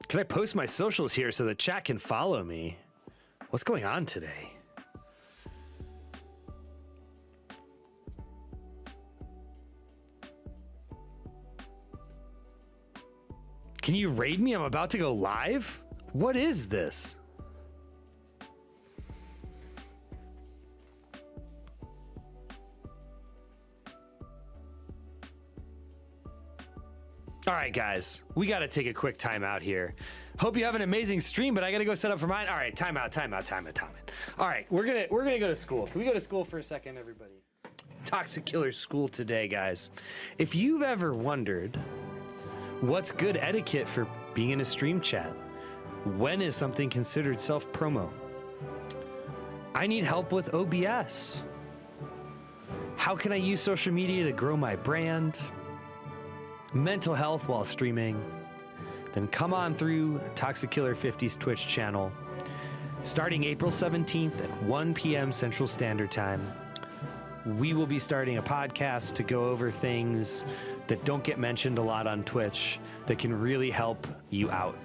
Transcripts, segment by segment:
Can I post my socials here so the chat can follow me? What's going on today? Can you raid me? I'm about to go live. What is this? All right, guys, we got to take a quick time out here. Hope you have an amazing stream, but I got to go set up for mine. All right, time out. All right, we're gonna go to school. Can we go to school for a second, everybody? Toxic Killer School today, guys. If you've ever wondered what's good etiquette for being in a stream chat, when is something considered self-promo? I need help with OBS. How can I use social media to grow my brand? Mental health while streaming? Then come on through Toxic Killer 50's Twitch channel. Starting April 17th at 1 p.m. Central Standard Time, we will be starting a podcast to go over things that don't get mentioned a lot on Twitch that can really help you out.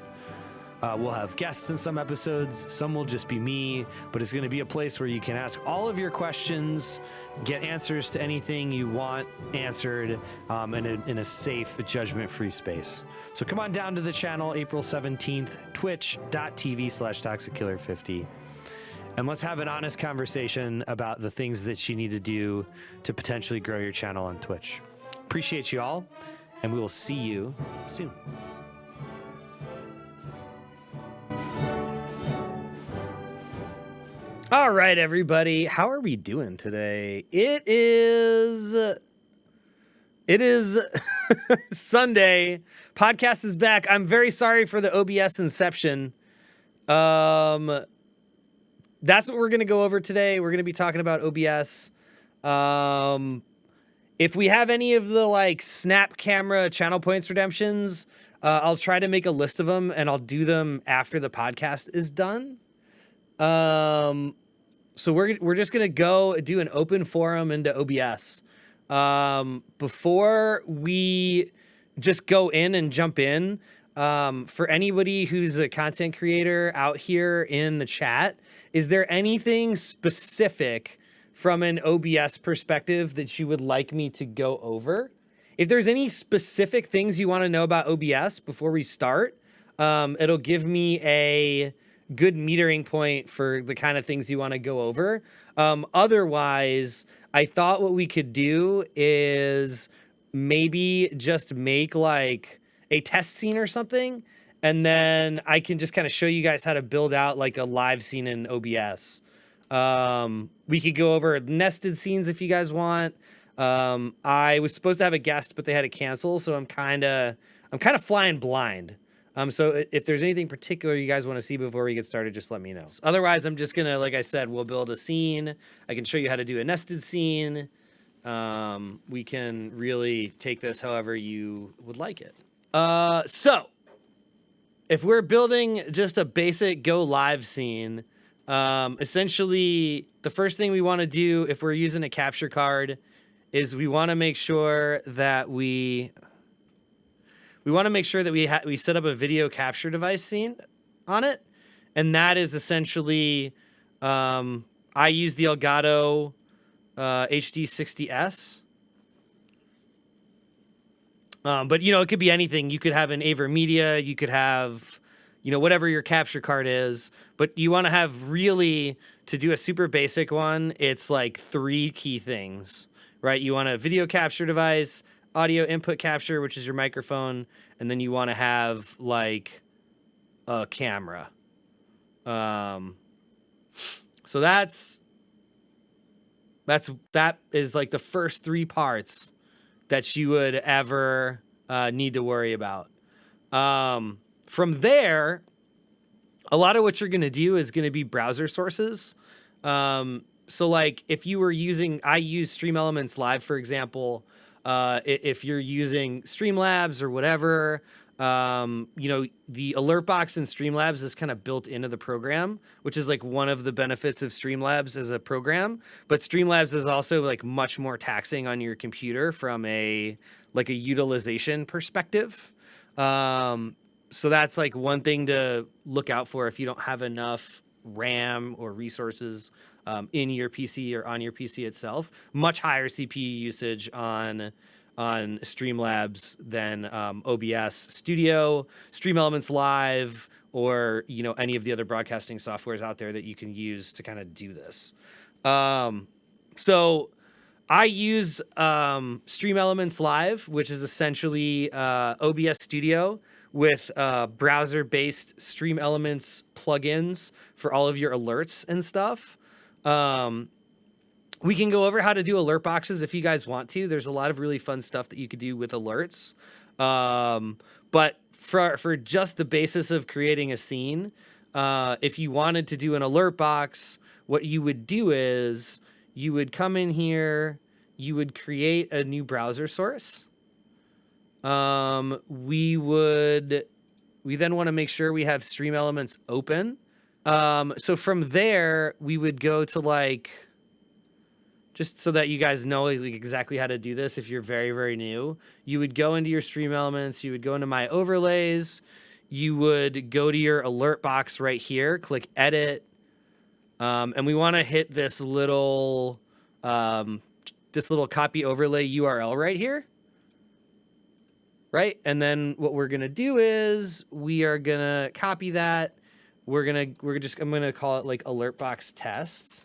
We'll have guests in some episodes. Some will just be me, but it's going to be a place where you can ask all of your questions, get answers to anything you want answered in a safe, judgment-free space. So come on down to the channel April 17th, twitch.tv/ToxicKiller50. And let's have an honest conversation about the things that you need to do to potentially grow your channel on Twitch. Appreciate you all, and we will see you soon. All right, everybody. How are we doing today? It is Sunday. Podcast is back. I'm very sorry for the OBS inception. That's what we're going to go over today. We're going to be talking about OBS. If we have any of the like snap camera channel points redemptions, I'll try to make a list of them and I'll do them after the podcast is done. So we're just gonna go do an open forum into OBS. Before we just go in and jump in, for anybody who's a content creator out here in the chat, is there anything specific from an OBS perspective that you would like me to go over? If there's any specific things you want to know about OBS before we start, it'll give me a good metering point for the kind of things you want to go over. Otherwise, I thought what we could do is maybe just make like a test scene or something, and then I can just kind of show you guys how to build out like a live scene in OBS. We could go over nested scenes if you guys want. I was supposed to have a guest, but they had to cancel, so I'm kind of flying blind. So if there's anything particular you guys want to see before we get started, just let me know. Otherwise, I'm just gonna, like I said, we'll build a scene. I can show you how to do a nested scene. We can really take this however you would like it. So if we're building just a basic go live scene, essentially the first thing we want to do if we're using a capture card is we want to make sure that we set up a video capture device scene on it. And that is essentially, I use the Elgato HD60S. But, you know, it could be anything. You could have an AverMedia. You could have, you know, whatever your capture card is. But you want to have really, to do a super basic one, it's like 3 key things, right? You want a video capture device, audio input capture, which is your microphone, and then you want to have like a camera. So that is like the first 3 parts that you would ever need to worry about. From there, a lot of what you're going to do is going to be browser sources. So like if you were using, I use Stream Elements Live, for example. If you're using Streamlabs or whatever, you know, the alert box in Streamlabs is kind of built into the program, which is like one of the benefits of Streamlabs as a program. But Streamlabs is also like much more taxing on your computer from a utilization perspective. So that's like one thing to look out for if you don't have enough RAM or resources in your PC or on your PC itself. Much higher CPU usage on Streamlabs than OBS Studio, Stream Elements Live, or any of the other broadcasting softwares out there that you can use to kind of do this. So I use Stream Elements Live, which is essentially OBS Studio with browser-based Stream Elements plugins for all of your alerts and stuff. We can go over how to do alert boxes if you guys want to. There's a lot of really fun stuff that you could do with alerts. But for just the basis of creating a scene, if you wanted to do an alert box, what you would do is you would come in here, you would create a new browser source. We then want to make sure we have Stream Elements open. So from there, we would go to just so that you guys know exactly how to do this if you're very, very new, you would go into your Stream Elements, you would go into My Overlays, you would go to your alert box right here, click Edit, and we want to hit this little copy overlay URL right here. Right? And then what we're going to do is we are going to copy that. I'm going to call it alert box test.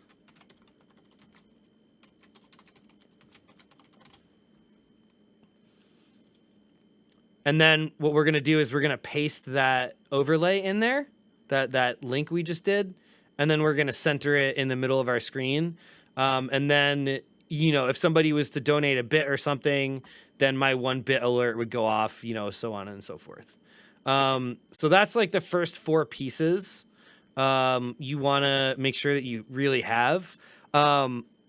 And then what we're going to do is we're going to paste that overlay in there, that link we just did. And then we're going to center it in the middle of our screen. And then, if somebody was to donate a bit or something, then my 1-bit alert would go off, so on and so forth. So that's the first 4 pieces you want to make sure that you really have.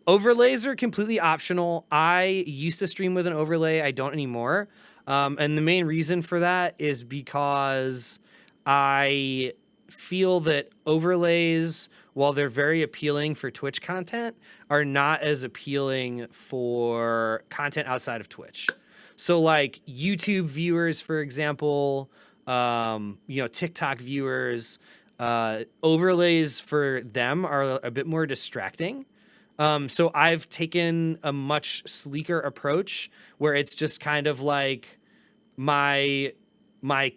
Overlays are completely optional. I used to stream with an overlay. I don't anymore. And the main reason for that is because I feel that overlays, while they're very appealing for Twitch content, are not as appealing for content outside of Twitch. So YouTube viewers, for example, TikTok viewers, overlays for them are a bit more distracting. So I've taken a much sleeker approach where it's just kind of my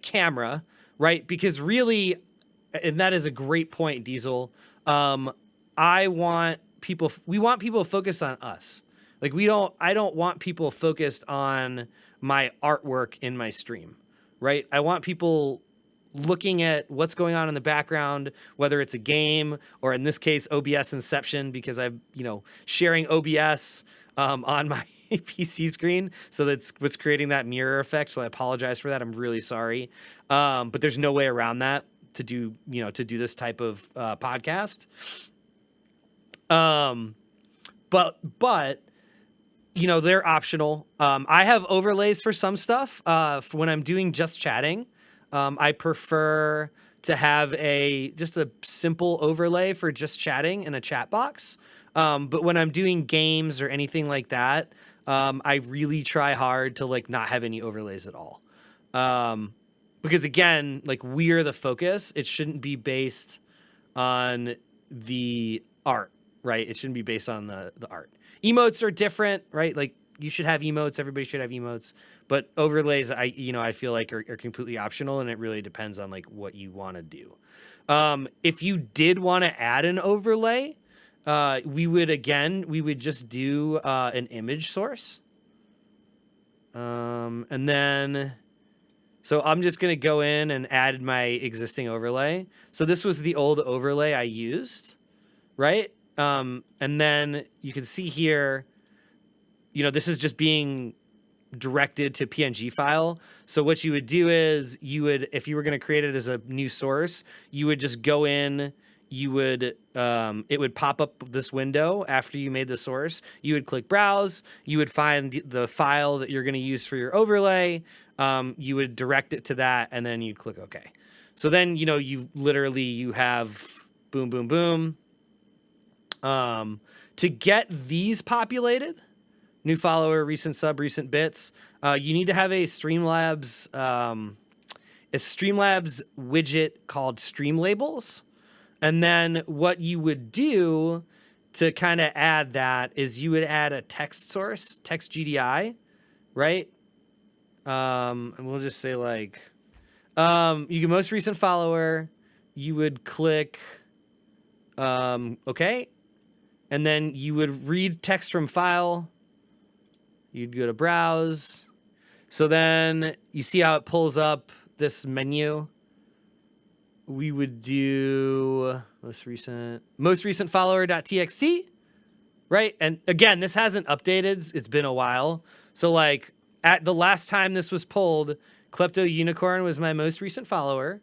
camera, right? Because really, and that is a great point, Diesel. We want people focused on us. I don't want people focused on my artwork in my stream, right? I want people looking at what's going on in the background, whether it's a game or in this case, OBS Inception, because I'm, sharing OBS on my PC screen. So that's what's creating that mirror effect. So I apologize for that. I'm really sorry. But there's no way around that to do this type of podcast. But they're optional. I have overlays for some stuff. For when I'm doing just chatting, I prefer to have just a simple overlay for just chatting in a chat box. But when I'm doing games or anything like that, I really try hard to not have any overlays at all. Because again, we're the focus. It shouldn't be based on the art, right? It shouldn't be based on the art. Emotes are different, right? You should have emotes. Everybody should have emotes. But overlays, I feel are completely optional, and it really depends on what you want to do. If you did want to add an overlay, we would just do an image source. And then, so I'm just going to go in and add my existing overlay. So this was the old overlay I used, right? And then you can see here, this is just being directed to PNG file. So what you would do is if you were going to create it as a new source, you would just go in, it would pop up this window after you made the source. You would click browse, you would find the file that you're going to use for your overlay. You would direct it to that, and then you'd click OK. So then, you have boom, boom, boom. To get these populated, new follower, recent sub, recent bits, you need to have a Streamlabs a Streamlabs widget called Stream Labels. And then what you would do to kind of add that is you would add a text source, text GDI, right? And we'll just say like, you can most recent follower, you would click, okay. And then you would read text from file. You'd go to browse. So then you see how it pulls up this menu. We would do most recent follower.txt, right? And again, this hasn't updated. It's been a while. So like at the last time this was pulled, Klepto Unicorn was my most recent follower.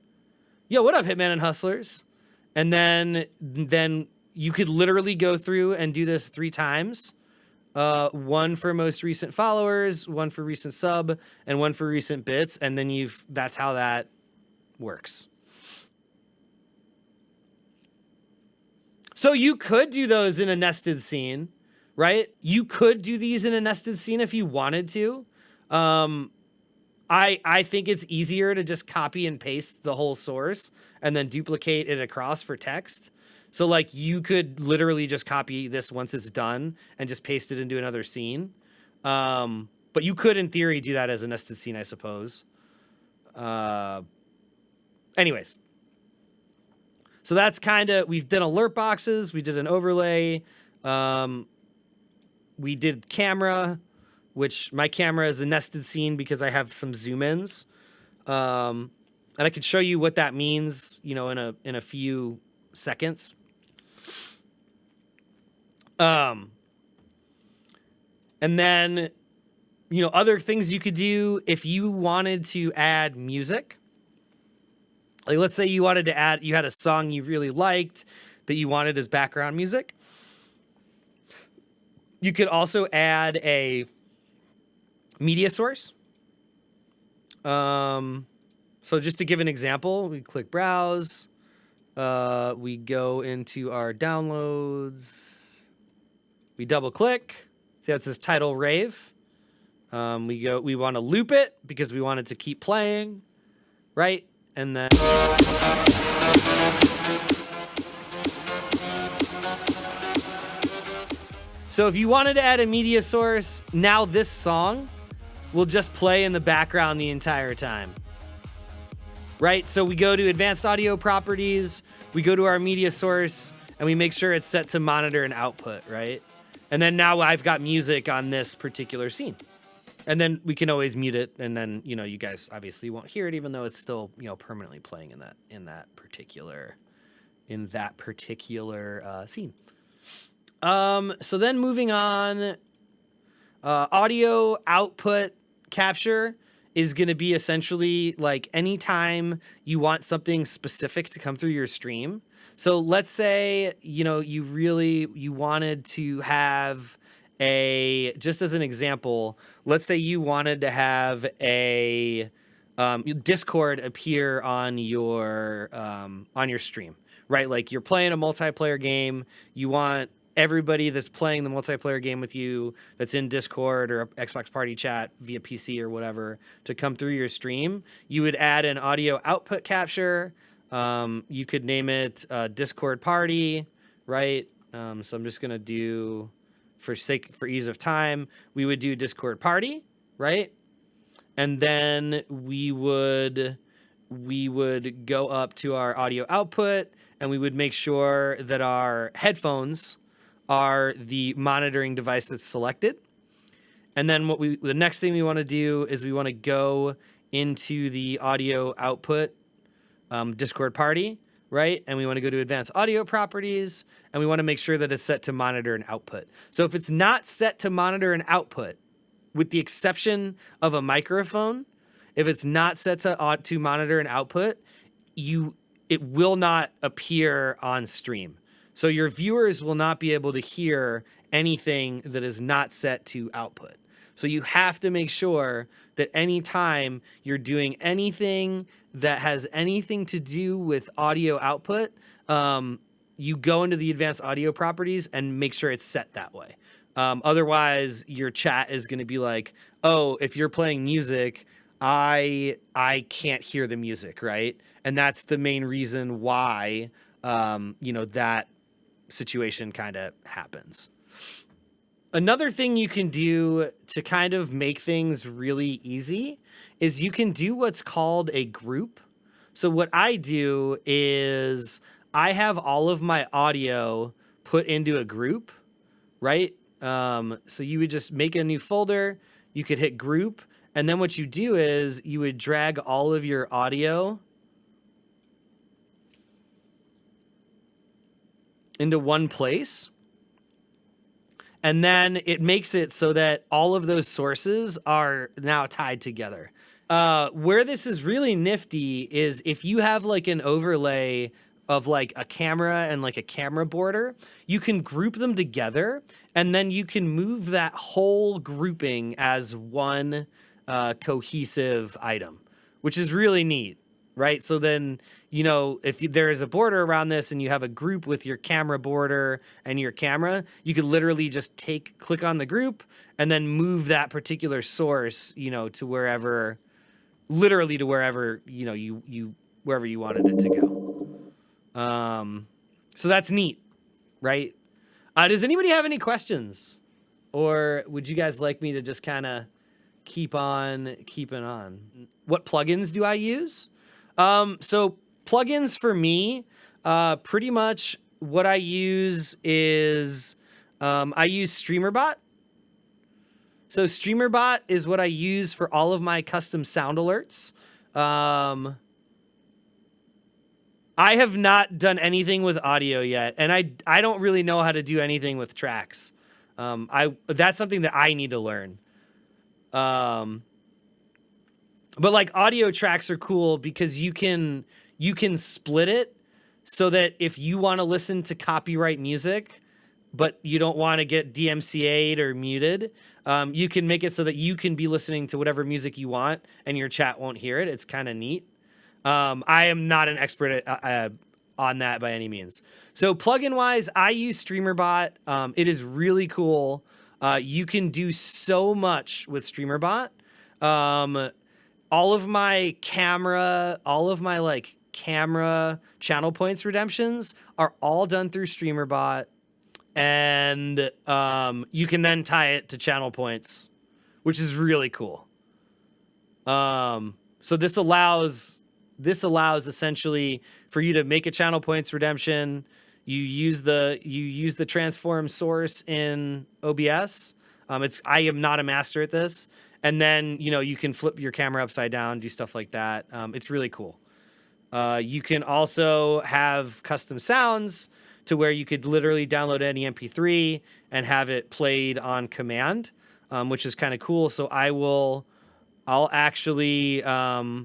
Yo, what up, Hitman and Hustlers? And then you could literally go through and do this 3 times. One for most recent followers, one for recent sub, and one for recent bits. And then that's how that works. So you could do those in a nested scene, right? You could do these in a nested scene if you wanted to. I think it's easier to just copy and paste the whole source and then duplicate it across for text. So like you could literally just copy this once it's done and just paste it into another scene. But you could in theory do that as a nested scene, I suppose. Anyways. So that's kind of, we've done alert boxes. We did an overlay. We did camera, which my camera is a nested scene because I have some zoom ins. And I could show you what that means, you know, in a few seconds. And then, you know, other things you could do if you wanted to add music. Like, let's say you wanted to add, you had a song you really liked that you wanted as background music. You could also add a media source. So just to give an example, we click browse. We go into our downloads. We double click. See how it says title rave. We want to loop it because we want it to keep playing, right? And then so if you wanted to add a media source, now this song will just play in the background the entire time. Right? So we go to advanced audio properties, we go to our media source, and we make sure it's set to monitor and output, right? And then now I've got music on this particular scene. And then we can always mute it, and then, you know, you guys obviously won't hear it, even though it's still, you know, permanently playing in that particular scene. So then moving on, audio output capture is going to be essentially like anytime you want something specific to come through your stream. So let's say, you know, you wanted to have just as an example, let's say you wanted to have a Discord appear on your stream, right? Like you're playing a multiplayer game, you want everybody that's playing the multiplayer game with you that's in Discord or Xbox Party Chat via PC or whatever to come through your stream. You would add an audio output capture. You could name it Discord Party, right? So I'm just gonna do, for ease of time, we would do Discord Party, right? And then we would go up to our audio output and we would make sure that our headphones are the monitoring device that's selected. And then the next thing we want to do is we want to go into the audio output Discord Party, right? And we want to go to advanced audio properties and we want to make sure that it's set to monitor and output. So if it's not set to monitor and output, with the exception of a microphone, if it's not set to monitor and output, it will not appear on stream. So your viewers will not be able to hear anything that is not set to output. So you have to make sure that anytime you're doing anything that has anything to do with audio output, you go into the advanced audio properties and make sure it's set that way. Otherwise, your chat is going to be like, oh, if you're playing music, I can't hear the music, right? And that's the main reason why, that situation kind of happens. Another thing you can do to kind of make things really easy is you can do what's called a group. So what I do is I have all of my audio put into a group, right? So you would just make a new folder, you could hit group, and then what you do is you would drag all of your audio into one place. And then it makes it so that all of those sources are now tied together. Where this is really nifty is if you have like an overlay of like a camera and like a camera border, you can group them together and then you can move that whole grouping as one cohesive item, which is really neat. Right. So then, if there is a border around this and you have a group with your camera border and your camera, you could literally just click on the group and then move that particular source, to wherever, literally to wherever, wherever you wanted it to go. So that's neat. Right. Does anybody have any questions, or would you guys like me to just kind of keep on keeping on? What plugins do I use? So plugins for me, pretty much what I use is, I use StreamerBot. So StreamerBot is what I use for all of my custom sound alerts. I have not done anything with audio yet, and I don't really know how to do anything with tracks. That's something that I need to learn. But like audio tracks are cool because you can split it so that if you want to listen to copyright music, but you don't want to get DMCA'd or muted, you can make it so that you can be listening to whatever music you want and your chat won't hear it. It's kind of neat. I am not an expert on that by any means. So plugin wise, I use StreamerBot. It is really cool. You can do so much with StreamerBot. All of my camera channel points redemptions are all done through StreamerBot. And you can then tie it to channel points, which is really cool. So this allows essentially for you to make a channel points redemption. You use the transform source in OBS. I am not a master at this. And then, you can flip your camera upside down, do stuff like that. It's really cool. You can also have custom sounds to where you could literally download any MP3 and have it played on command, which is kind of cool. So I'll actually, show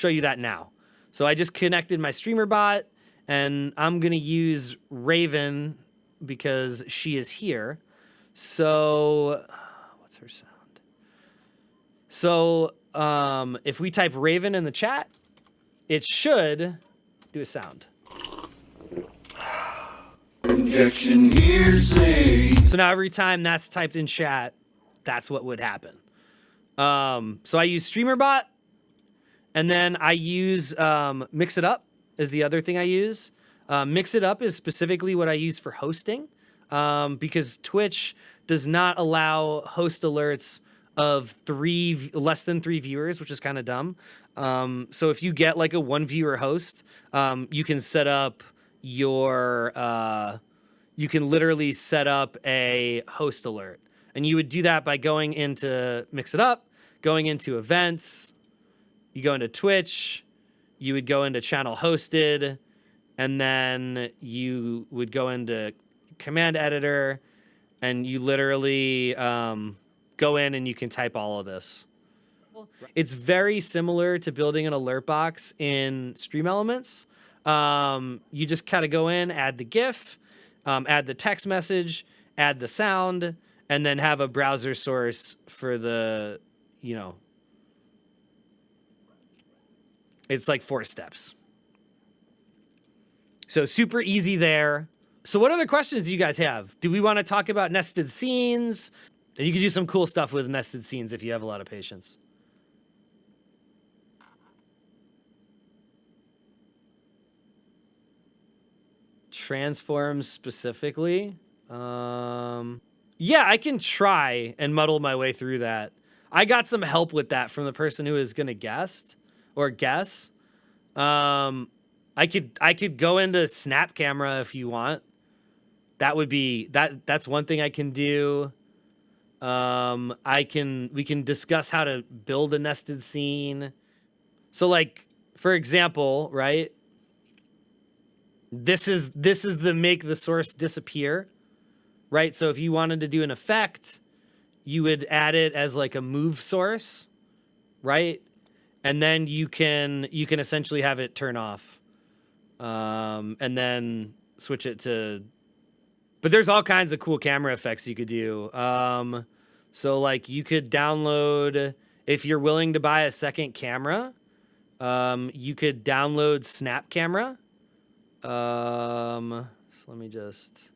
you that now. So I just connected my StreamerBot. And I'm going to use Raven because she is here. So what's her sound? So if we type Raven in the chat, it should do a sound. Injection hearsay. So now every time that's typed in chat, that's what would happen. So I use StreamerBot, and then I use Mix It Up. Is the other thing I use. Mix It Up is specifically what I use for hosting, because Twitch does not allow host alerts of less than 3 viewers, which is kind of dumb. So if you get like a 1 viewer host, you can set up you can literally set up a host alert, and you would do that by going into Mix It Up, going into events, you go into Twitch. You would go into channel hosted, and then you would go into command editor, and you literally go in and you can type all of this. It's very similar to building an alert box in Stream Elements. You just kind of go in, add the GIF, add the text message, add the sound, and then have a browser source for the, it's like 4 steps. So super easy there. So what other questions do you guys have? Do we want to talk about nested scenes? And you can do some cool stuff with nested scenes if you have a lot of patience. Transforms specifically? Yeah, I can try and muddle my way through that. I got some help with that from the person who was going to guess. I could go into Snap Camera if you want. That would be that's one thing I can do. We can discuss how to build a nested scene. So like, for example, right? This is the make the source disappear, right? So if you wanted to do an effect, you would add it as like a move source, right? And then you can essentially have it turn off, and then switch it to. But there's all kinds of cool camera effects you could do. So like you could download, if you're willing to buy a second camera, you could download Snap Camera. So let me just.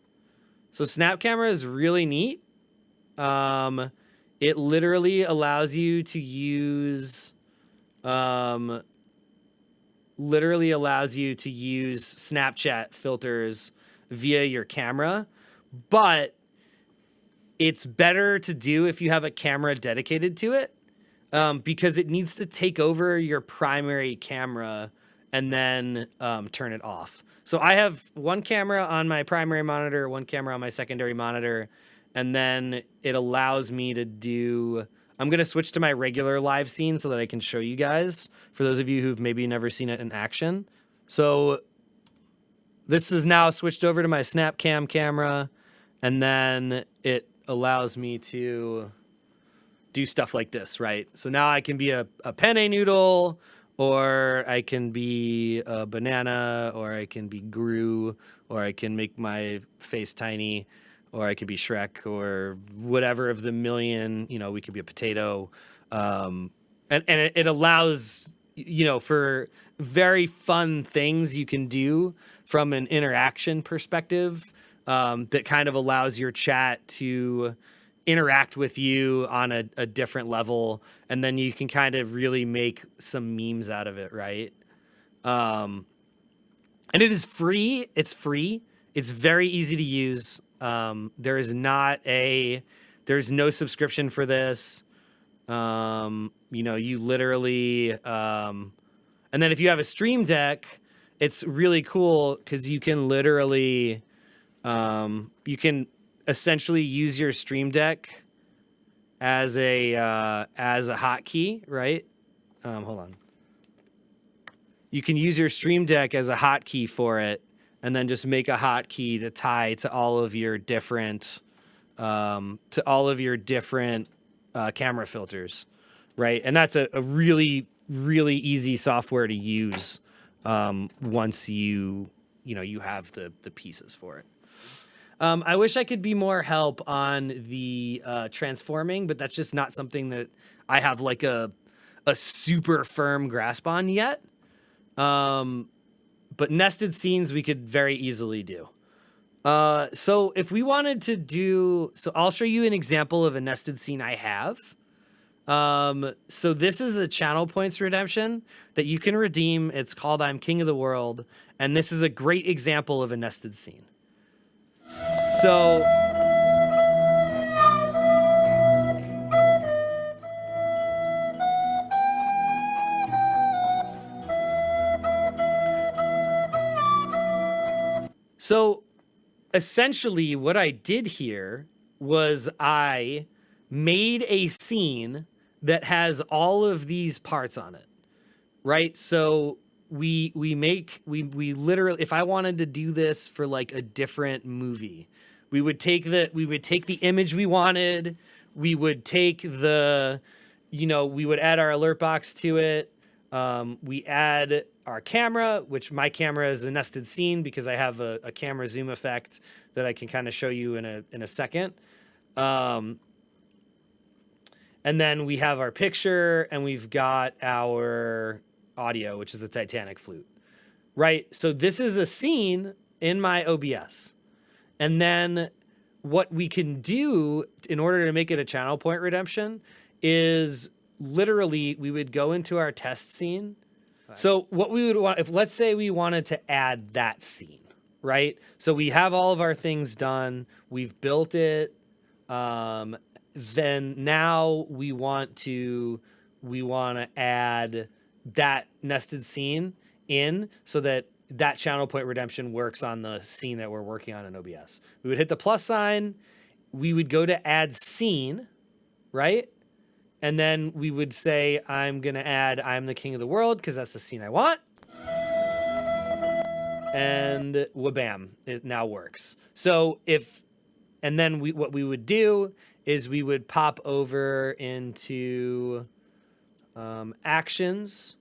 So Snap Camera is really neat. It literally allows you to use. Snapchat filters via your camera, but it's better to do if you have a camera dedicated to it, because it needs to take over your primary camera and then turn it off. So I have one camera on my primary monitor, one camera on my secondary monitor, and then it allows me to do. I'm going to switch to my regular live scene so that I can show you guys, for those of you who've maybe never seen it in action. So this is now switched over to my SnapCam camera, and then it allows me to do stuff like this, right? So now I can be a penne noodle, or I can be a banana, or I can be Gru, or I can make my face tiny, or I could be Shrek, or whatever of the million, we could be a potato. And it allows, for very fun things you can do from an interaction perspective, that kind of allows your chat to interact with you on a different level. And then you can kind of really make some memes out of it, right? And it is free. It's free. It's very easy to use. There's no subscription for this. You literally, and then if you have a Stream Deck, it's really cool because you can literally, you can essentially use your Stream Deck as a hotkey, right? Hold on. You can use your Stream Deck as a hotkey for it, and then just make a hotkey to tie to all of your different, camera filters, right? And that's a really, really easy software to use, once you have the pieces for it. I wish I could be more help on the transforming, but that's just not something that I have like a super firm grasp on yet. But nested scenes we could very easily do. So if we wanted to do, so I'll show you an example of a nested scene I have. So this is a channel points redemption that you can redeem. It's called I'm King of the World. And this is a great example of a nested scene. So essentially what I did here was I made a scene that has all of these parts on it, right? So we literally, if I wanted to do this for like a different movie, we would take the image we wanted, we would take the, we would add our alert box to it. We add our camera, which my camera is a nested scene because I have a camera zoom effect that I can kind of show you in a second. And then we have our picture, and we've got our audio, which is the Titanic flute, right? So this is a scene in my OBS. And then what we can do in order to make it a channel point redemption is literally we would go into our test scene. So what we would want, if let's say we wanted to add that scene, right? So we have all of our things done. We've built it. Then now we want to add that nested scene in so that that channel point redemption works on the scene that we're working on in OBS. We would hit the plus sign. We would go to add scene, right? And then we would say, I'm going to add I'm the king of the world because that's the scene I want. And wha-bam, it now works. So and then what we would do is we would pop over into actions.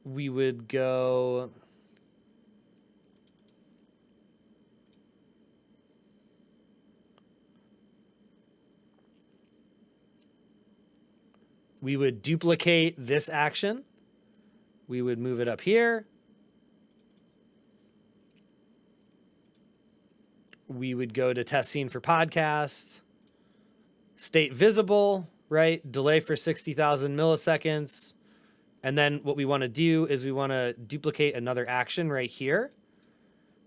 We would go... We would duplicate this action. We would move it up here. We would go to test scene for podcast, state visible, right? Delay for 60,000 milliseconds. And then what we want to do is we want to duplicate another action right here.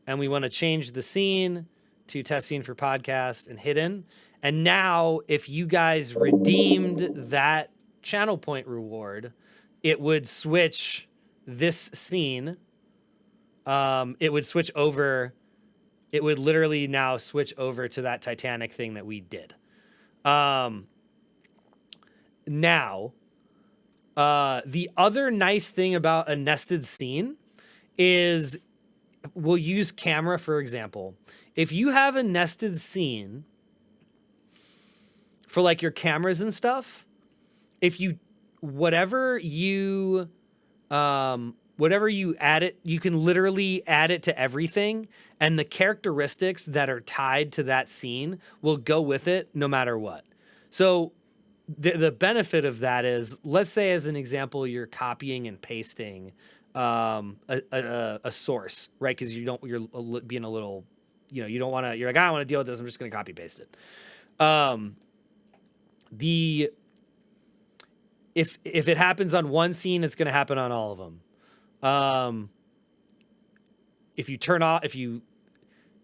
And we want to change the scene to test scene for podcast and hidden. And now if you guys redeemed that channel point reward, it would switch this scene. It would switch over. It would literally now switch over to that Titanic thing that we did. Now, the other nice thing about a nested scene is we'll use camera, for example. If you have a nested scene for like your cameras and stuff, whatever you add it, you can literally add it to everything, and the characteristics that are tied to that scene will go with it no matter what. So the benefit of that is, let's say as an example, you're copying and pasting a source, right? Because you're being a little, you don't want to. You're like, I don't want to deal with this. I'm just going to copy paste it. If it happens on one scene, it's going to happen on all of them.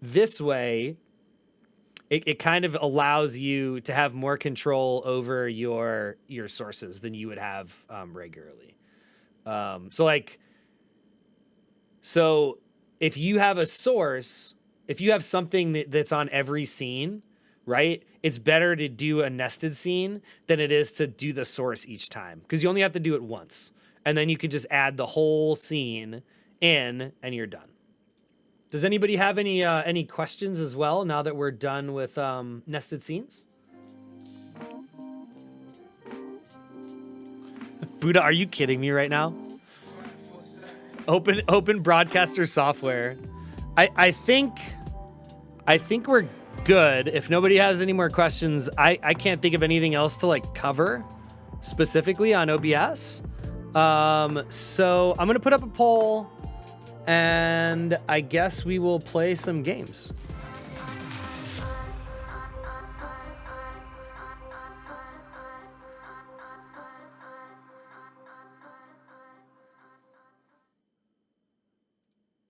This way, it kind of allows you to have more control over your sources than you would have regularly. So if you have a source, if you have something that's on every scene, right? It's better to do a nested scene than it is to do the source each time, because you only have to do it once. And then you can just add the whole scene in and you're done. Does anybody have any questions as well now that we're done with nested scenes? Buddha, are you kidding me right now? Open broadcaster software. I think we're good. If nobody has any more questions, I can't think of anything else to like cover specifically on OBS. So I'm gonna put up a poll, and I guess we will play some games.